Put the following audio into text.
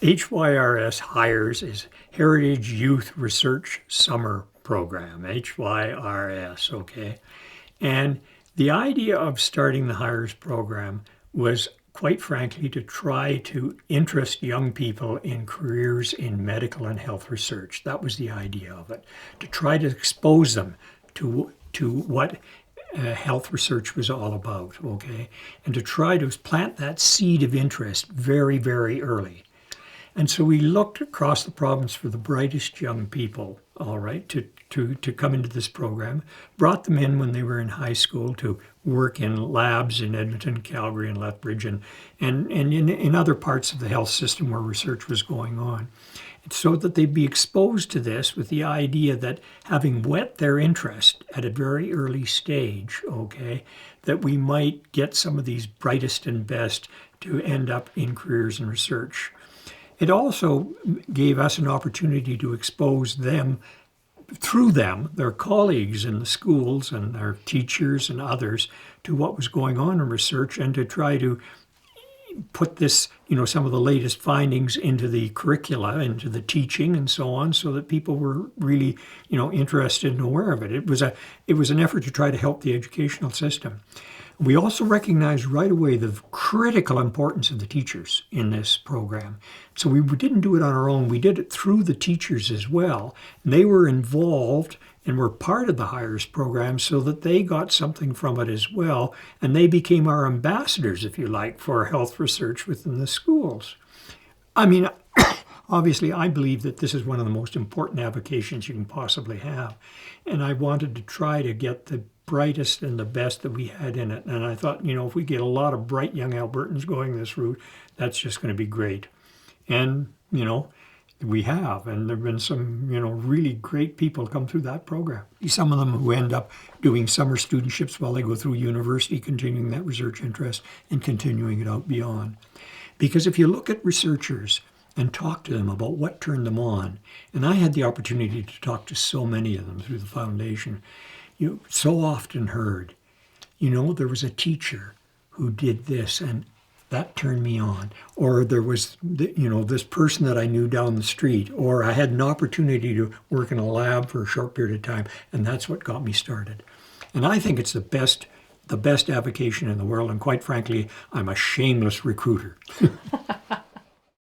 HYRS hires is Heritage Youth Research Summer Program, HYRS, okay? And the idea of starting the hires program was, quite frankly, to try to interest young people in careers in medical and health research. That was the idea of it, to try to expose them to what health research was all about, okay? And to try to plant that seed of interest very, very early. And so we looked across the province for the brightest young people, all right, to come into this program, brought them in when they were in high school to work in labs in Edmonton, Calgary, and Lethbridge, and in other parts of the health system where research was going on, so that they'd be exposed to this with the idea that, having whet their interest at a very early stage, okay, that we might get some of these brightest and best to end up in careers in research. It also gave us an opportunity to expose them, through them, their colleagues in the schools and their teachers and others, to what was going on in research, and to try to put this, some of the latest findings into the curricula, into the teaching and so on, so that people were really, interested and aware of it. It was an effort to try to help the educational system. We also recognized right away the critical importance of the teachers in this program. So we didn't do it on our own. We did it through the teachers as well. And they were involved and were part of the hires program, so that they got something from it as well. And they became our ambassadors, if you like, for health research within the schools. I mean, obviously, I believe that this is one of the most important avocations you can possibly have. And I wanted to try to get the brightest and the best that we had in it. And I thought, if we get a lot of bright young Albertans going this route, that's just going to be great. And, we have. And there have been some, really great people come through that program. Some of them who end up doing summer studentships while they go through university, continuing that research interest and continuing it out beyond. Because if you look at researchers and talk to them about what turned them on, and I had the opportunity to talk to so many of them through the foundation, you so often heard, there was a teacher who did this and that turned me on. Or there was, this person that I knew down the street, or I had an opportunity to work in a lab for a short period of time, and that's what got me started. And I think it's the best avocation in the world, and quite frankly, I'm a shameless recruiter.